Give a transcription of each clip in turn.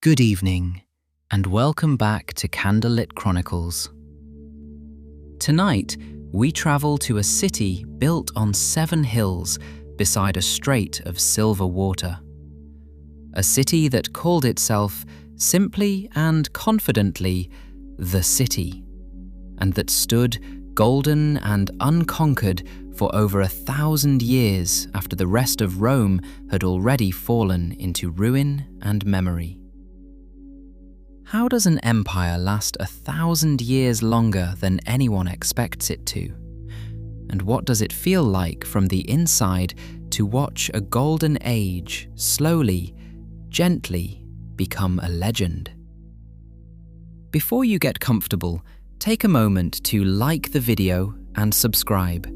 Good evening, and welcome back to Candlelit Chronicles. Tonight, we travel to a city built on 7 hills beside a strait of silver water. A city that called itself simply and confidently the City, and that stood golden and unconquered for over 1,000 years after the rest of Rome had already fallen into ruin and memory. How does an empire last 1,000 years longer than anyone expects it to? And what does it feel like from the inside to watch a golden age slowly, gently become a legend? Before you get comfortable, take a moment to like the video and subscribe,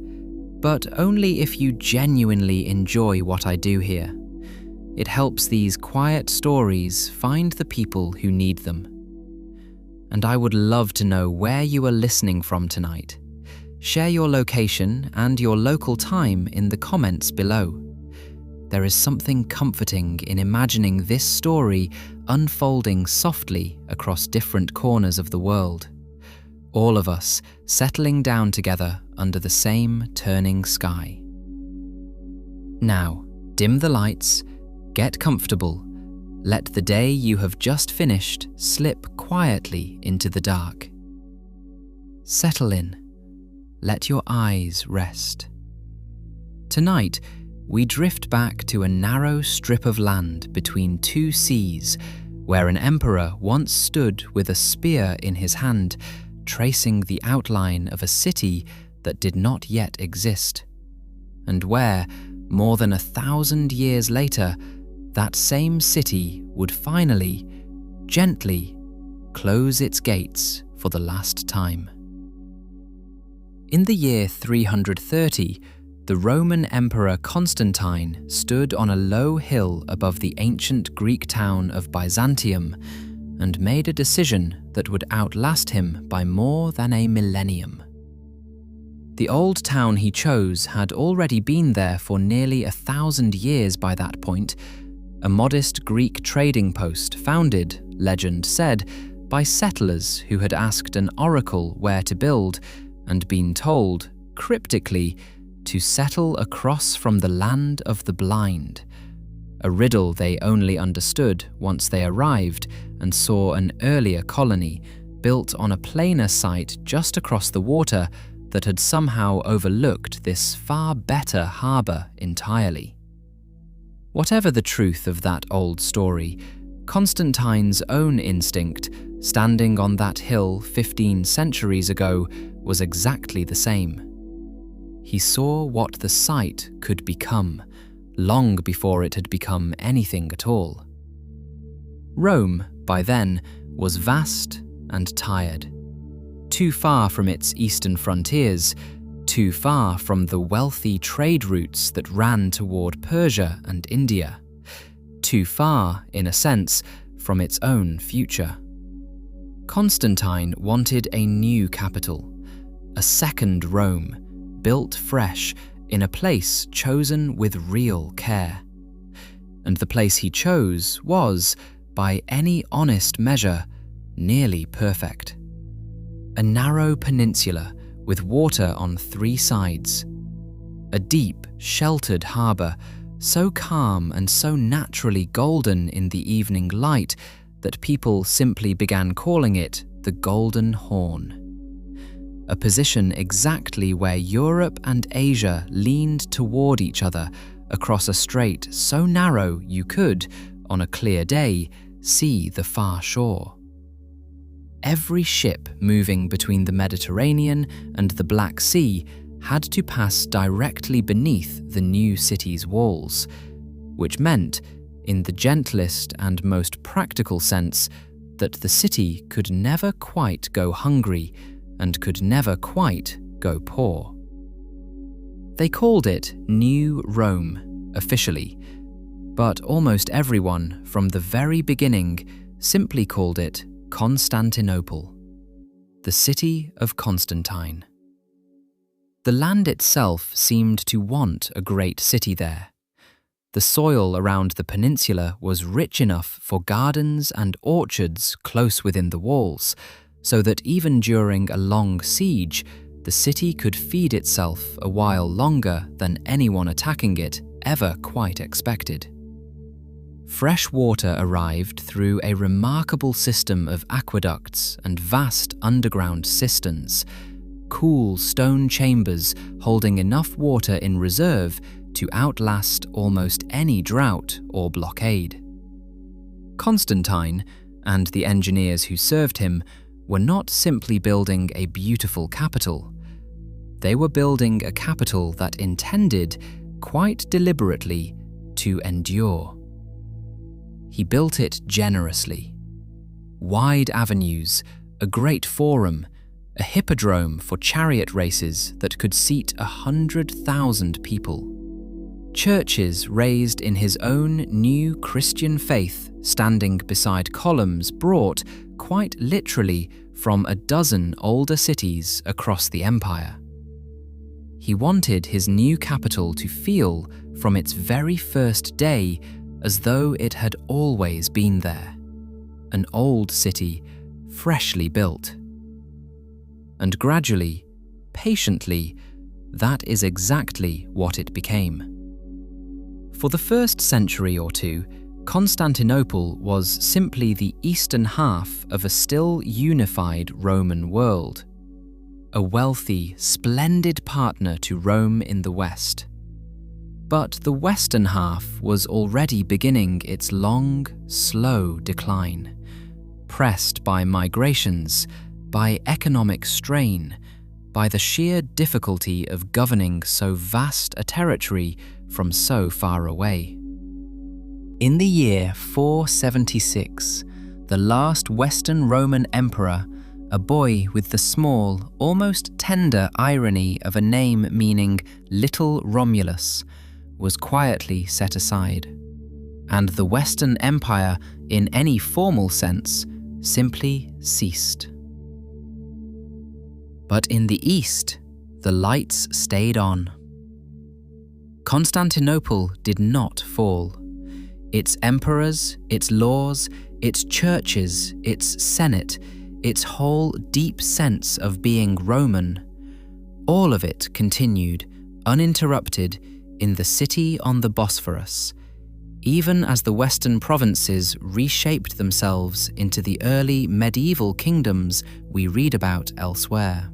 but only if you genuinely enjoy what I do here. It helps these quiet stories find the people who need them. And I would love to know where you are listening from tonight. Share your location and your local time in the comments below. There is something comforting in imagining this story unfolding softly across different corners of the world. All of us settling down together under the same turning sky. Now, dim the lights, get comfortable. Let the day you have just finished slip quietly into the dark. Settle in. Let your eyes rest. Tonight, we drift back to a narrow strip of land between 2 seas, where an emperor once stood with a spear in his hand, tracing the outline of a city that did not yet exist, and where, more than 1,000 years later, that same city would finally, gently, close its gates for the last time. In the year 330, the Roman Emperor Constantine stood on a low hill above the ancient Greek town of Byzantium and made a decision that would outlast him by more than a millennium. The old town he chose had already been there for nearly 1,000 years by that point, a modest Greek trading post founded, legend said, by settlers who had asked an oracle where to build and been told, cryptically, to settle across from the land of the blind, a riddle they only understood once they arrived and saw an earlier colony built on a plainer site just across the water that had somehow overlooked this far better harbour entirely. Whatever the truth of that old story, Constantine's own instinct, standing on that hill 15 centuries ago, was exactly the same. He saw what the site could become, long before it had become anything at all. Rome, by then, was vast and tired. Too far from its eastern frontiers, too far from the wealthy trade routes that ran toward Persia and India, too far, in a sense, from its own future. Constantine wanted a new capital, a second Rome, built fresh in a place chosen with real care. And the place he chose was, by any honest measure, nearly perfect. A narrow peninsula with water on 3 sides. A deep, sheltered harbour, so calm and so naturally golden in the evening light that people simply began calling it the Golden Horn. A position exactly where Europe and Asia leaned toward each other across a strait so narrow you could, on a clear day, see the far shore. Every ship moving between the Mediterranean and the Black Sea had to pass directly beneath the new city's walls, which meant, in the gentlest and most practical sense, that the city could never quite go hungry and could never quite go poor. They called it New Rome, officially, but almost everyone, from the very beginning, simply called it Constantinople, the city of Constantine. The land itself seemed to want a great city there. The soil around the peninsula was rich enough for gardens and orchards close within the walls, so that even during a long siege, the city could feed itself a while longer than anyone attacking it ever quite expected. Fresh water arrived through a remarkable system of aqueducts and vast underground cisterns, cool stone chambers holding enough water in reserve to outlast almost any drought or blockade. Constantine, and the engineers who served him, were not simply building a beautiful capital. They were building a capital that intended, quite deliberately, to endure. He built it generously. Wide avenues, a great forum, a hippodrome for chariot races that could seat 100,000 people. Churches raised in his own new Christian faith, standing beside columns brought, quite literally, from a dozen older cities across the empire. He wanted his new capital to feel, from its very first day, as though it had always been there. An old city, freshly built. And gradually, patiently, that is exactly what it became. For the first century or two, Constantinople was simply the eastern half of a still unified Roman world. A wealthy, splendid partner to Rome in the west. But the western half was already beginning its long, slow decline, pressed by migrations, by economic strain, by the sheer difficulty of governing so vast a territory from so far away. In the year 476, the last Western Roman emperor, a boy with the small, almost tender irony of a name meaning Little Romulus, was quietly set aside, and the Western Empire, in any formal sense, simply ceased. But in the east, the lights stayed on. Constantinople did not fall. Its emperors, its laws, its churches, its senate, its whole deep sense of being Roman, all of it continued, uninterrupted, in the city on the Bosphorus, even as the western provinces reshaped themselves into the early medieval kingdoms we read about elsewhere.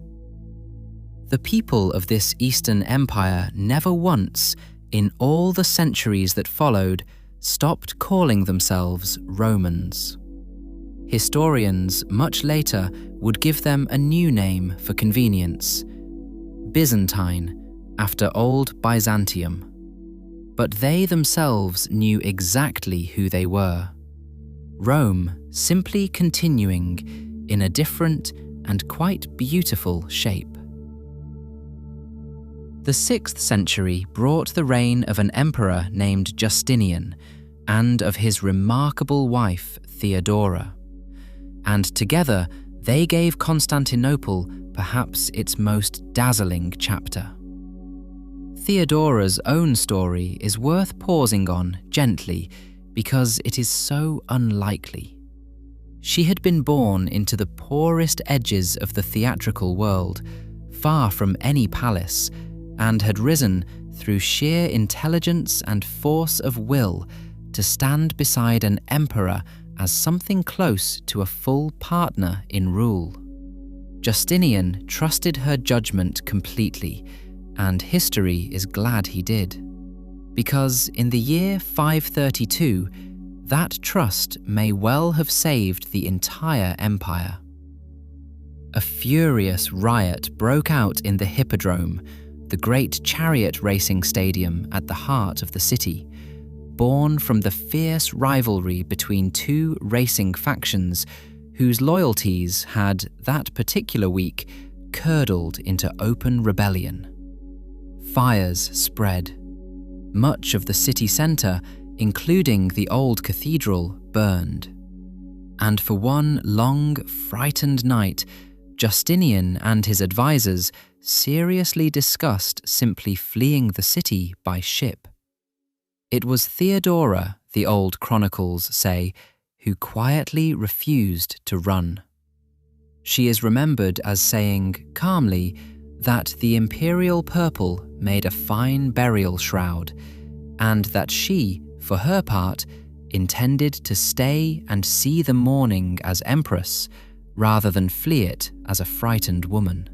The people of this Eastern Empire never once, in all the centuries that followed, stopped calling themselves Romans. Historians much later would give them a new name for convenience, Byzantine, after old Byzantium. But they themselves knew exactly who they were. Rome simply continuing in a different and quite beautiful shape. The 6th century brought the reign of an emperor named Justinian and of his remarkable wife Theodora. And together they gave Constantinople perhaps its most dazzling chapter. Theodora's own story is worth pausing on gently because it is so unlikely. She had been born into the poorest edges of the theatrical world, far from any palace, and had risen through sheer intelligence and force of will to stand beside an emperor as something close to a full partner in rule. Justinian trusted her judgment completely, and history is glad he did, because in the year 532, that trust may well have saved the entire empire. A furious riot broke out in the Hippodrome, the great chariot racing stadium at the heart of the city, born from the fierce rivalry between two racing factions whose loyalties had, that particular week, curdled into open rebellion. Fires spread. Much of the city centre, including the old cathedral, burned. And for one long, frightened night, Justinian and his advisors seriously discussed simply fleeing the city by ship. It was Theodora, the old chronicles say, who quietly refused to run. She is remembered as saying, calmly, that the imperial purple made a fine burial shroud, and that she, for her part, intended to stay and see the mourning as empress, rather than flee it as a frightened woman.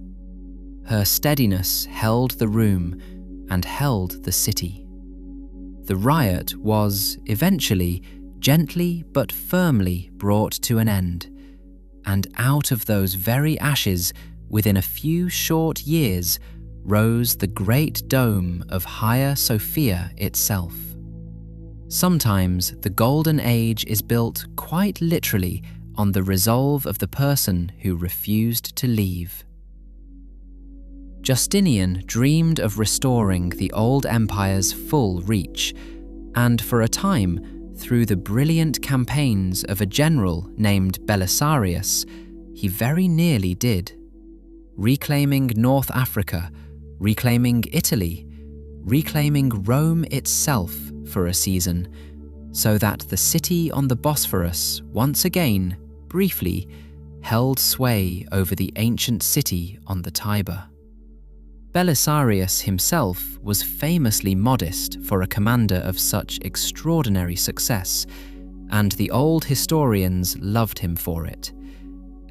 Her steadiness held the room and held the city. The riot was, eventually, gently but firmly brought to an end, and out of those very ashes, within a few short years, rose the great dome of Hagia Sophia itself. Sometimes the Golden Age is built quite literally on the resolve of the person who refused to leave. Justinian dreamed of restoring the old empire's full reach, and for a time, through the brilliant campaigns of a general named Belisarius, he very nearly did. Reclaiming North Africa, reclaiming Italy, reclaiming Rome itself for a season, so that the city on the Bosphorus once again, briefly, held sway over the ancient city on the Tiber. Belisarius himself was famously modest for a commander of such extraordinary success, and the old historians loved him for it.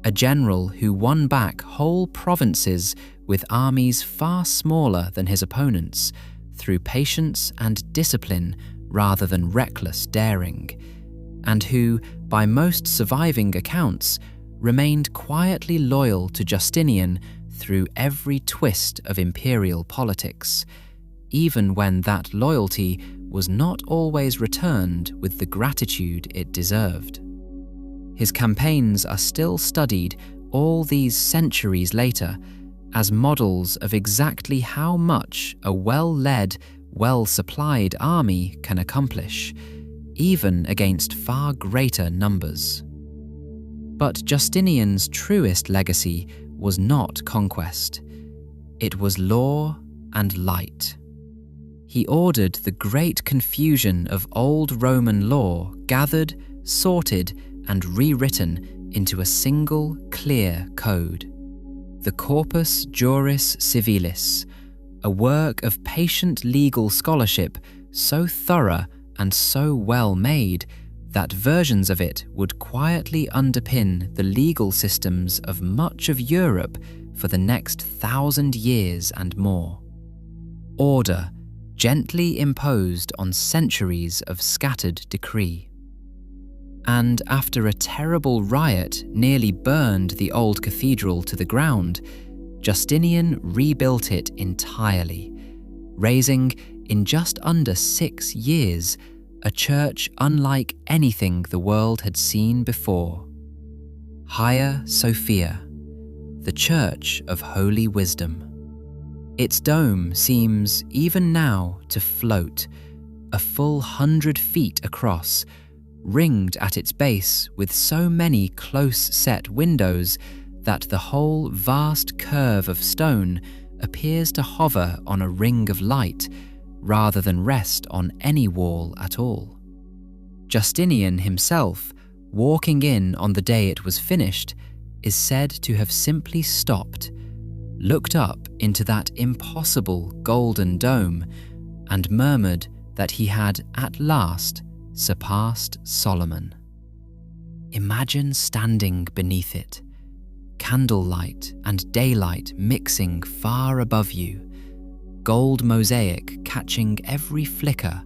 A general who won back whole provinces with armies far smaller than his opponents, through patience and discipline rather than reckless daring, and who, by most surviving accounts, remained quietly loyal to Justinian through every twist of imperial politics, even when that loyalty was not always returned with the gratitude it deserved. His campaigns are still studied all these centuries later as models of exactly how much a well-led, well-supplied army can accomplish, even against far greater numbers. But Justinian's truest legacy was not conquest. It was law and light. He ordered the great confusion of old Roman law gathered, sorted, and rewritten into a single, clear code. The Corpus Juris Civilis, a work of patient legal scholarship so thorough and so well made that versions of it would quietly underpin the legal systems of much of Europe for the next 1,000 years and more. Order, gently imposed on centuries of scattered decree. And after a terrible riot nearly burned the old cathedral to the ground, Justinian rebuilt it entirely, raising, in just under 6 years, a church unlike anything the world had seen before. Hagia Sophia, the Church of Holy Wisdom. Its dome seems, even now, to float, a full 100 feet across, ringed at its base with so many close-set windows that the whole vast curve of stone appears to hover on a ring of light, rather than rest on any wall at all. Justinian himself, walking in on the day it was finished, is said to have simply stopped, looked up into that impossible golden dome, and murmured that he had at last surpassed Solomon. Imagine standing beneath it, candlelight and daylight mixing far above you, gold mosaic catching every flicker,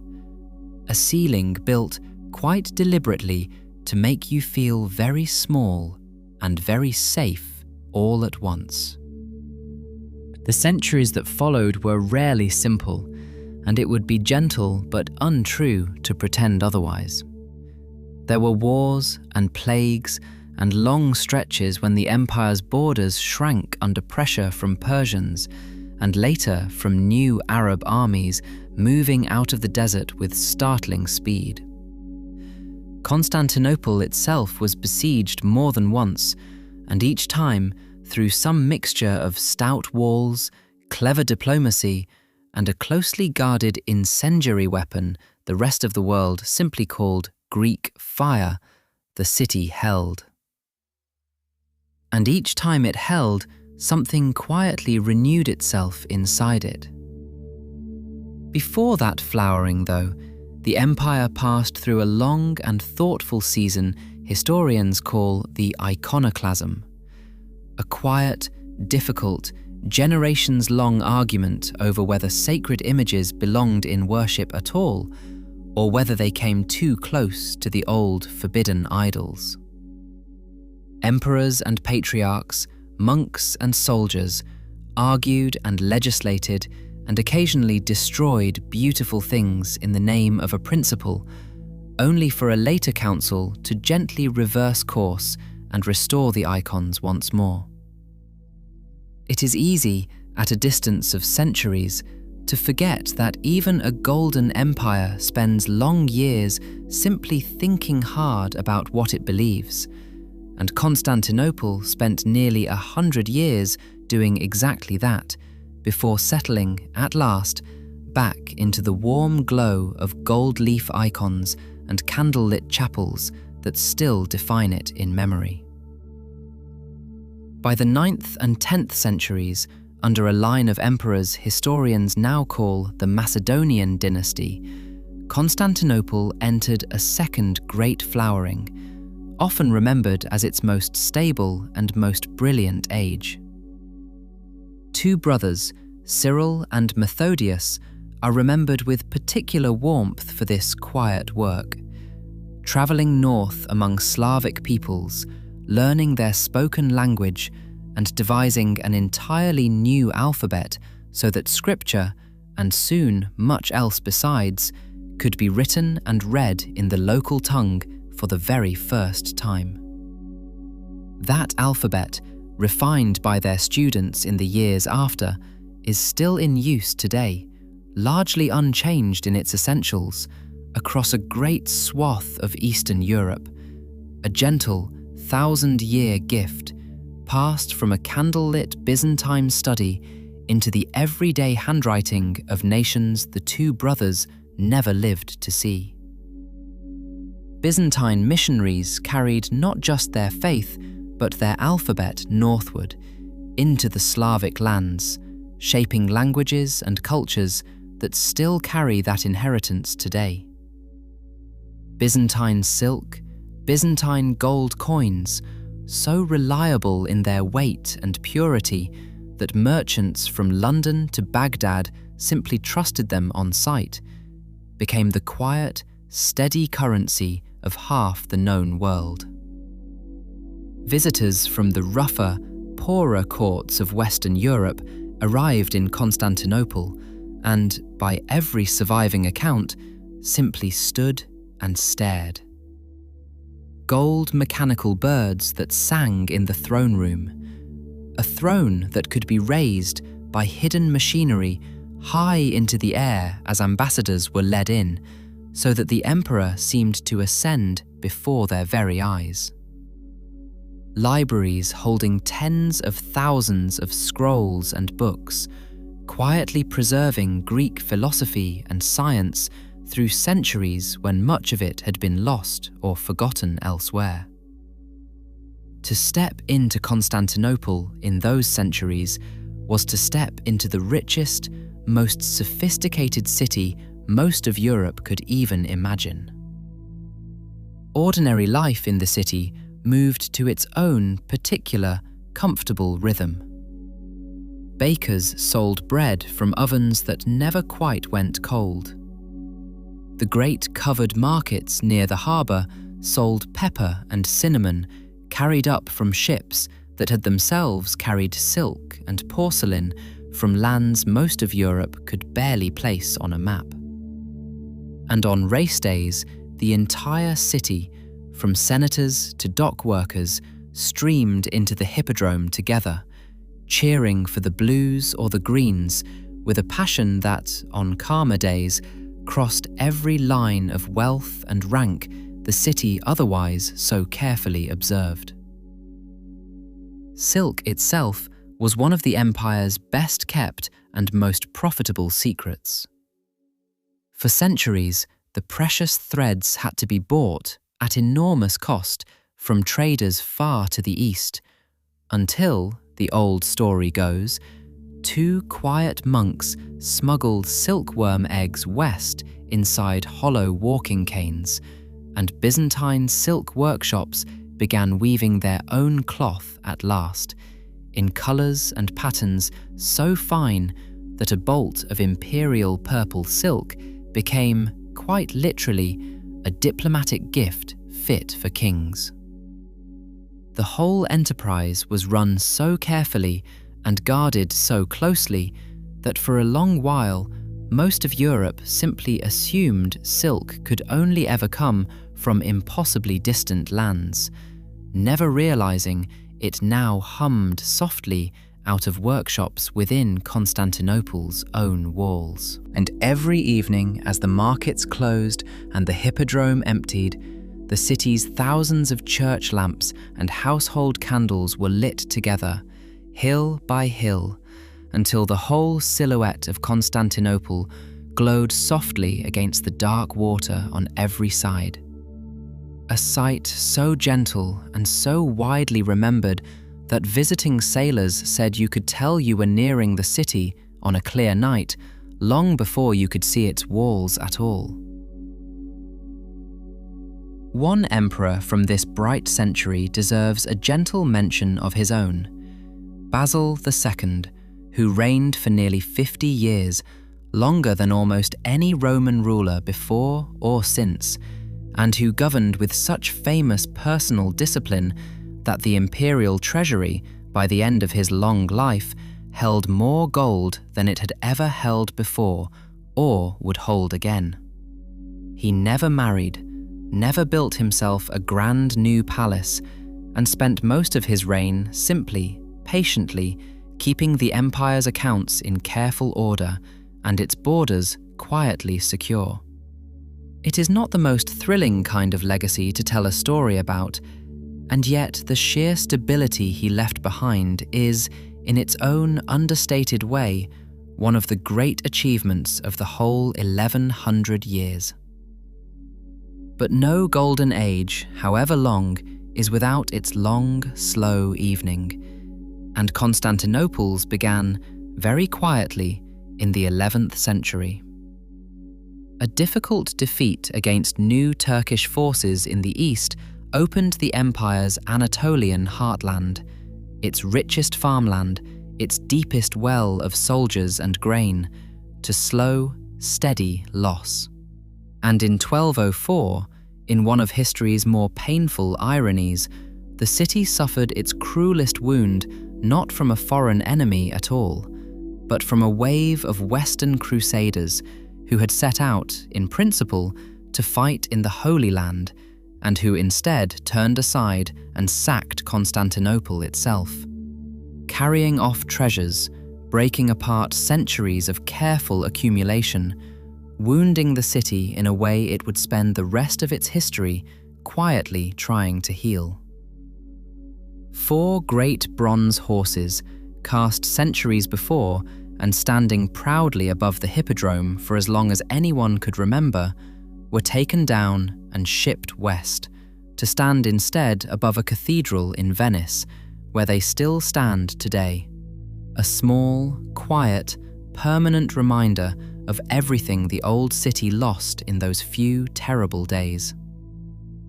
a ceiling built quite deliberately to make you feel very small and very safe all at once. The centuries that followed were rarely simple, and it would be gentle but untrue to pretend otherwise. There were wars and plagues and long stretches when the empire's borders shrank under pressure from Persians, and later from new Arab armies moving out of the desert with startling speed. Constantinople itself was besieged more than once, and each time, through some mixture of stout walls, clever diplomacy, and a closely guarded incendiary weapon the rest of the world simply called Greek fire, the city held. And each time it held, something quietly renewed itself inside it. Before that flowering, though, the empire passed through a long and thoughtful season historians call the iconoclasm, a quiet, difficult, generations-long argument over whether sacred images belonged in worship at all, or whether they came too close to the old forbidden idols. Emperors and patriarchs, monks and soldiers argued and legislated and occasionally destroyed beautiful things in the name of a principle, only for a later council to gently reverse course and restore the icons once more. It is easy, at a distance of centuries, to forget that even a golden empire spends long years simply thinking hard about what it believes, and Constantinople spent nearly 100 years doing exactly that, before settling, at last, back into the warm glow of gold leaf icons and candlelit chapels that still define it in memory. By the 9th and 10th centuries, under a line of emperors historians now call the Macedonian dynasty, Constantinople entered a second great flowering, often remembered as its most stable and most brilliant age. Two brothers, Cyril and Methodius, are remembered with particular warmth for this quiet work. Travelling north among Slavic peoples, learning their spoken language, and devising an entirely new alphabet so that scripture, and soon much else besides, could be written and read in the local tongue for the very first time. That alphabet, refined by their students in the years after, is still in use today, largely unchanged in its essentials, across a great swath of Eastern Europe, a gentle, 1,000-year gift, passed from a candlelit Byzantine study into the everyday handwriting of nations the two brothers never lived to see. Byzantine missionaries carried not just their faith, but their alphabet northward, into the Slavic lands, shaping languages and cultures that still carry that inheritance today. Byzantine silk, Byzantine gold coins, so reliable in their weight and purity that merchants from London to Baghdad simply trusted them on sight, became the quiet, steady currency of half the known world. Visitors from the rougher, poorer courts of Western Europe arrived in Constantinople and, by every surviving account, simply stood and stared. Gold mechanical birds that sang in the throne room, a throne that could be raised by hidden machinery high into the air as ambassadors were led in, so that the emperor seemed to ascend before their very eyes. Libraries holding tens of thousands of scrolls and books, quietly preserving Greek philosophy and science through centuries when much of it had been lost or forgotten elsewhere. To step into Constantinople in those centuries was to step into the richest, most sophisticated city most of Europe could even imagine. Ordinary life in the city moved to its own particular, comfortable rhythm. Bakers sold bread from ovens that never quite went cold. The great covered markets near the harbour sold pepper and cinnamon carried up from ships that had themselves carried silk and porcelain from lands most of Europe could barely place on a map. And on race days, the entire city, from senators to dock workers, streamed into the Hippodrome together, cheering for the blues or the greens with a passion that, on calmer days, crossed every line of wealth and rank the city otherwise so carefully observed. Silk itself was one of the empire's best kept and most profitable secrets. For centuries, the precious threads had to be bought at enormous cost from traders far to the east, until, the old story goes, two quiet monks smuggled silkworm eggs west inside hollow walking canes, and Byzantine silk workshops began weaving their own cloth at last, in colours and patterns so fine that a bolt of imperial purple silk became, quite literally, a diplomatic gift fit for kings. The whole enterprise was run so carefully and guarded so closely that for a long while most of Europe simply assumed silk could only ever come from impossibly distant lands, never realizing it now hummed softly out of workshops within Constantinople's own walls. And every evening, as the markets closed and the Hippodrome emptied, the city's thousands of church lamps and household candles were lit together, hill by hill, until the whole silhouette of Constantinople glowed softly against the dark water on every side. A sight so gentle and so widely remembered that visiting sailors said you could tell you were nearing the city on a clear night long before you could see its walls at all. One emperor from this bright century deserves a gentle mention of his own, Basil II, who reigned for nearly 50 years, longer than almost any Roman ruler before or since, and who governed with such famous personal discipline that the imperial treasury, by the end of his long life, held more gold than it had ever held before or would hold again. He never married, never built himself a grand new palace, and spent most of his reign simply, patiently, keeping the empire's accounts in careful order and its borders quietly secure. It is not the most thrilling kind of legacy to tell a story about, and yet the sheer stability he left behind is, in its own understated way, one of the great achievements of the whole 1100 years. But no golden age, however long, is without its long, slow evening, and Constantinople's began, very quietly, in the 11th century. A difficult defeat against new Turkish forces in the east opened the empire's Anatolian heartland, its richest farmland, its deepest well of soldiers and grain, to slow, steady loss. And in 1204, in one of history's more painful ironies, the city suffered its cruelest wound not from a foreign enemy at all, but from a wave of Western crusaders who had set out, in principle, to fight in the Holy Land, and who instead turned aside and sacked Constantinople itself. Carrying off treasures, breaking apart centuries of careful accumulation, wounding the city in a way it would spend the rest of its history quietly trying to heal. 4 great bronze horses, cast centuries before and standing proudly above the Hippodrome for as long as anyone could remember, were taken down and shipped west, to stand instead above a cathedral in Venice, where they still stand today. A small, quiet, permanent reminder of everything the old city lost in those few terrible days.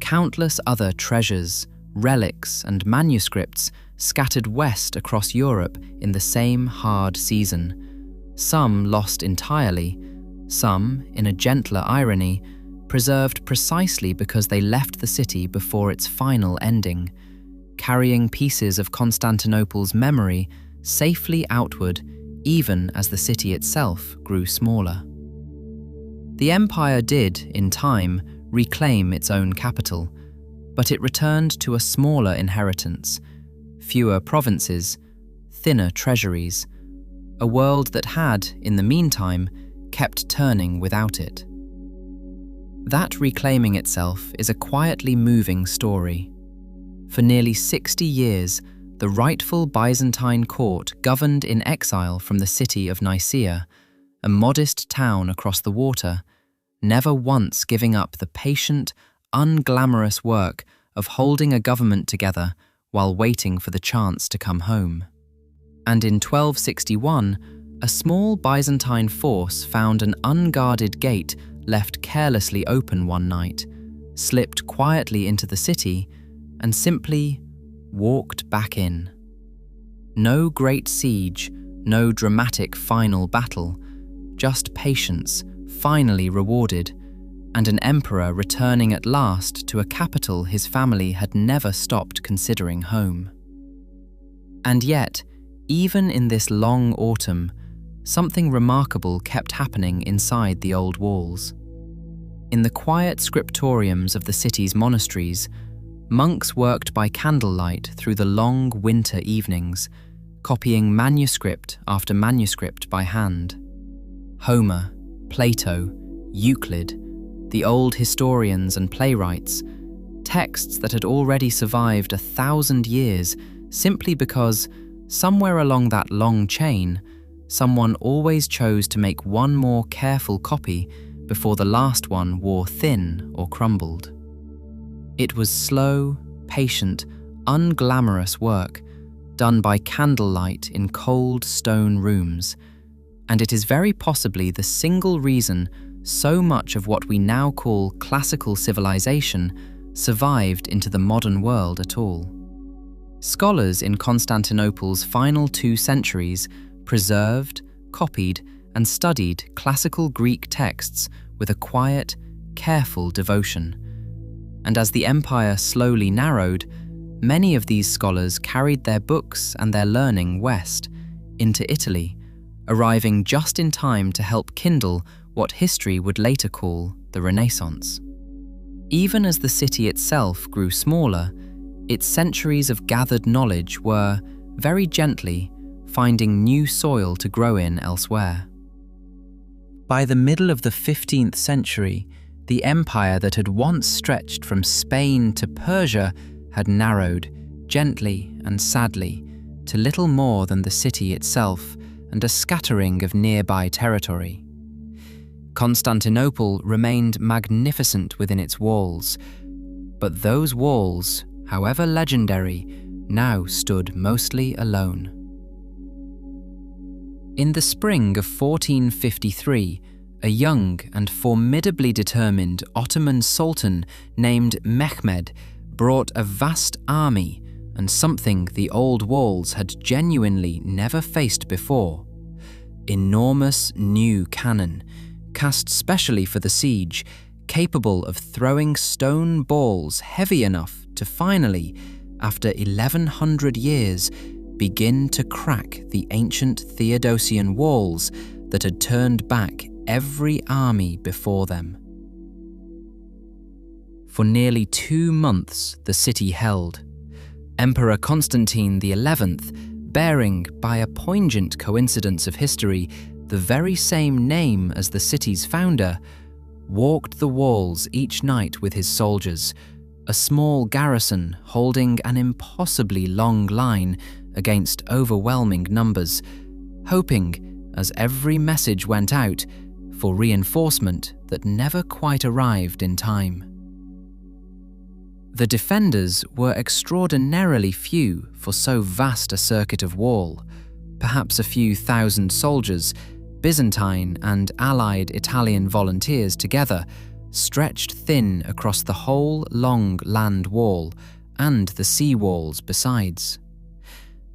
Countless other treasures, relics, and manuscripts scattered west across Europe in the same hard season, some lost entirely, some, in a gentler irony, preserved precisely because they left the city before its final ending, carrying pieces of Constantinople's memory safely outward even as the city itself grew smaller. The empire did, in time, reclaim its own capital, but it returned to a smaller inheritance, fewer provinces, thinner treasuries, a world that had, in the meantime, kept turning without it. That reclaiming itself is a quietly moving story. For nearly 60 years, the rightful Byzantine court governed in exile from the city of Nicaea, a modest town across the water, never once giving up the patient, unglamorous work of holding a government together while waiting for the chance to come home. And in 1261, a small Byzantine force found an unguarded gate left carelessly open one night, slipped quietly into the city, and simply walked back in. No great siege, no dramatic final battle, just patience, finally rewarded, and an emperor returning at last to a capital his family had never stopped considering home. And yet, even in this long autumn, something remarkable kept happening inside the old walls. In the quiet scriptoriums of the city's monasteries, monks worked by candlelight through the long winter evenings, copying manuscript after manuscript by hand. Homer, Plato, Euclid, the old historians and playwrights, texts that had already survived 1,000 years simply because, somewhere along that long chain, someone always chose to make one more careful copy before the last one wore thin or crumbled. It was slow, patient, unglamorous work done by candlelight in cold stone rooms, and it is very possibly the single reason so much of what we now call classical civilization survived into the modern world at all. Scholars in Constantinople's final 2 centuries preserved, copied, and studied classical Greek texts with a quiet, careful devotion. And as the empire slowly narrowed, many of these scholars carried their books and their learning west, into Italy, arriving just in time to help kindle what history would later call the Renaissance. Even as the city itself grew smaller, its centuries of gathered knowledge were, very gently, finding new soil to grow in elsewhere. By the middle of the 15th century, the empire that had once stretched from Spain to Persia had narrowed, gently and sadly, to little more than the city itself and a scattering of nearby territory. Constantinople remained magnificent within its walls, but those walls, however legendary, now stood mostly alone. In the spring of 1453, a young and formidably determined Ottoman sultan named Mehmed brought a vast army and something the old walls had genuinely never faced before: enormous new cannon, cast specially for the siege, capable of throwing stone balls heavy enough to finally, after 1100 years, begin to crack the ancient Theodosian walls that had turned back every army before them. For nearly 2 months the city held. Emperor Constantine XI, bearing, by a poignant coincidence of history, the very same name as the city's founder, walked the walls each night with his soldiers, a small garrison holding an impossibly long line against overwhelming numbers, hoping, as every message went out, for reinforcement that never quite arrived in time. The defenders were extraordinarily few for so vast a circuit of wall, perhaps a few thousand soldiers, Byzantine and allied Italian volunteers together, stretched thin across the whole long land wall and the sea walls besides.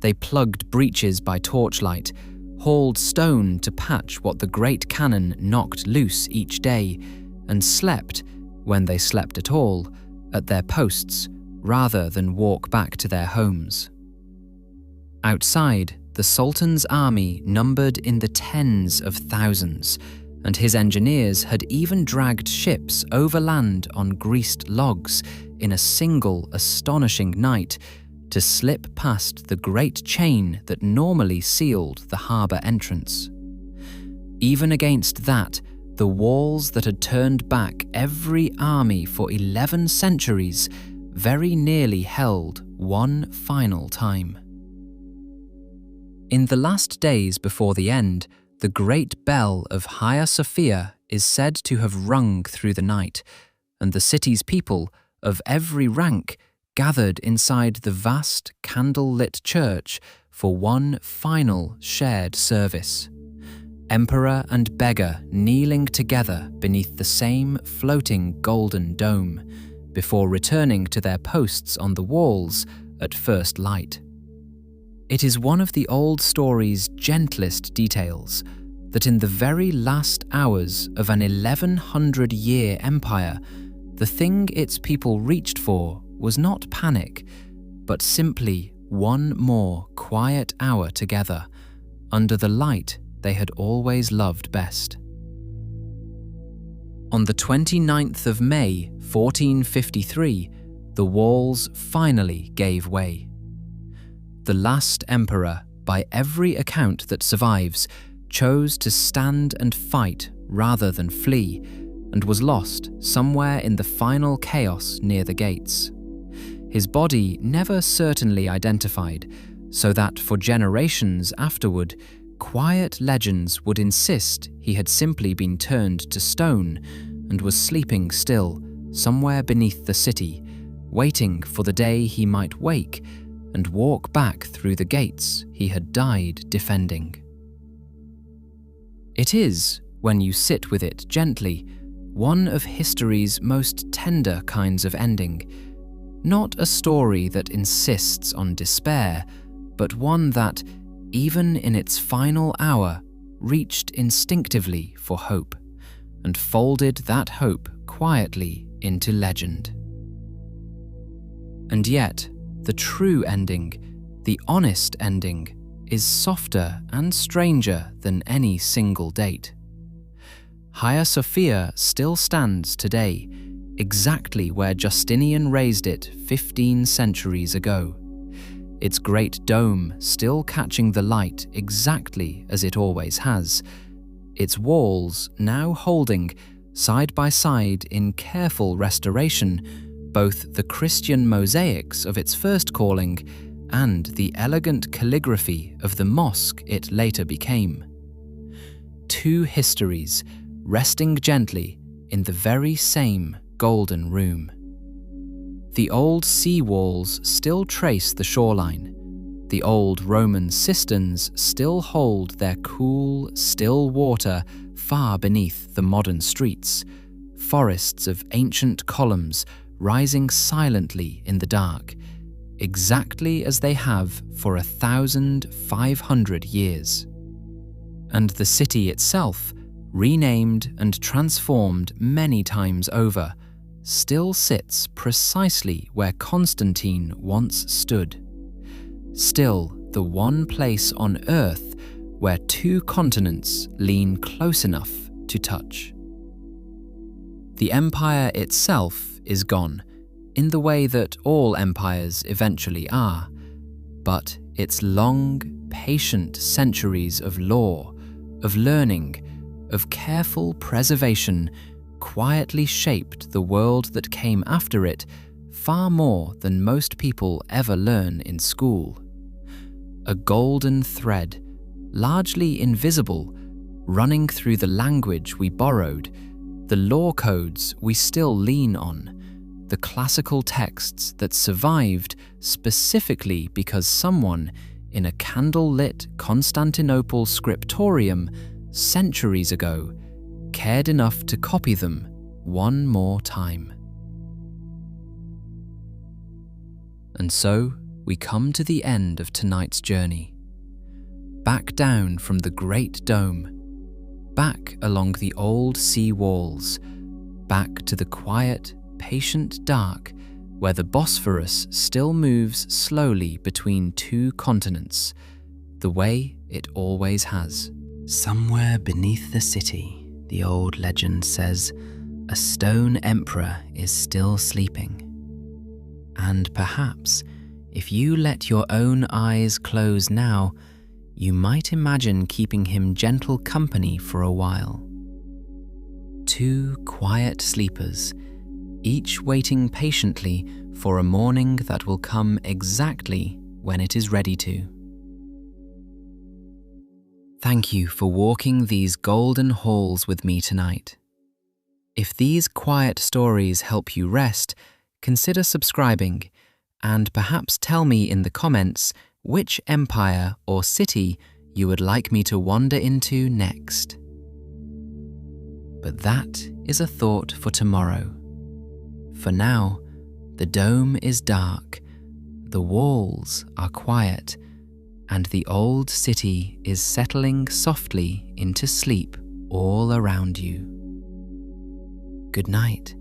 They plugged breaches by torchlight, hauled stone to patch what the great cannon knocked loose each day, and slept, when they slept at all, at their posts rather than walk back to their homes. Outside, the Sultan's army numbered in the tens of thousands, and his engineers had even dragged ships overland on greased logs in a single astonishing night to slip past the great chain that normally sealed the harbour entrance. Even against that, the walls that had turned back every army for 11 centuries very nearly held one final time. In the last days before the end, The great bell of Hagia Sophia is said to have rung through the night, and the city's people, of every rank, gathered inside the vast candlelit church for one final shared service. Emperor and beggar kneeling together beneath the same floating golden dome, before returning to their posts on the walls at first light. It is one of the old story's gentlest details that in the very last hours of an 1100-year empire, the thing its people reached for was not panic, but simply one more quiet hour together, under the light they had always loved best. On the 29th of May, 1453, the walls finally gave way. The last emperor, by every account that survives, chose to stand and fight rather than flee, and was lost somewhere in the final chaos near the gates. His body never certainly identified, so that for generations afterward, quiet legends would insist he had simply been turned to stone and was sleeping still somewhere beneath the city, waiting for the day he might wake and walk back through the gates he had died defending. It is, when you sit with it gently, one of history's most tender kinds of ending. Not a story that insists on despair, but one that, even in its final hour, reached instinctively for hope, and folded that hope quietly into legend. And yet, the true ending, the honest ending, is softer and stranger than any single date. Hagia Sophia still stands today, exactly where Justinian raised it 15 centuries ago. Its great dome still catching the light exactly as it always has, its walls now holding, side by side in careful restoration, both the Christian mosaics of its first calling and the elegant calligraphy of the mosque it later became. Two histories resting gently in the very same golden room. The old sea walls still trace the shoreline. The old Roman cisterns still hold their cool, still water far beneath the modern streets, forests of ancient columns rising silently in the dark, exactly as they have for 1,500 years. And the city itself, renamed and transformed many times over, still sits precisely where Constantine once stood. Still the one place on Earth where two continents lean close enough to touch. The empire itself is gone, in the way that all empires eventually are, but its long, patient centuries of law, of learning, of careful preservation quietly shaped the world that came after it far more than most people ever learn in school. A golden thread, largely invisible, running through the language we borrowed, the law codes we still lean on, the classical texts that survived specifically because someone in a candlelit Constantinople scriptorium centuries ago cared enough to copy them one more time. And so we come to the end of tonight's journey. Back down from the great dome, back along the old sea walls, back to the quiet, patient dark where the Bosphorus still moves slowly between two continents, the way it always has. Somewhere beneath the city, the old legend says, a stone emperor is still sleeping. And perhaps, if you let your own eyes close now, you might imagine keeping him gentle company for a while. Two quiet sleepers, each waiting patiently for a morning that will come exactly when it is ready to. Thank you for walking these golden halls with me tonight. If these quiet stories help you rest, consider subscribing and perhaps tell me in the comments which empire or city you would like me to wander into next. But that is a thought for tomorrow. For now, the dome is dark, the walls are quiet, and the old city is settling softly into sleep all around you. Good night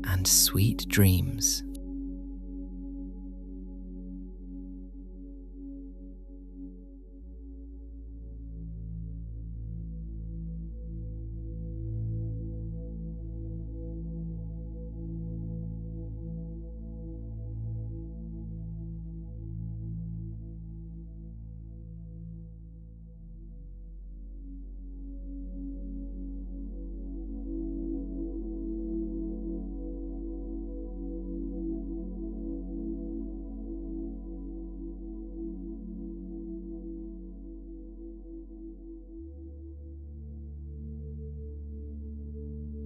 and sweet dreams.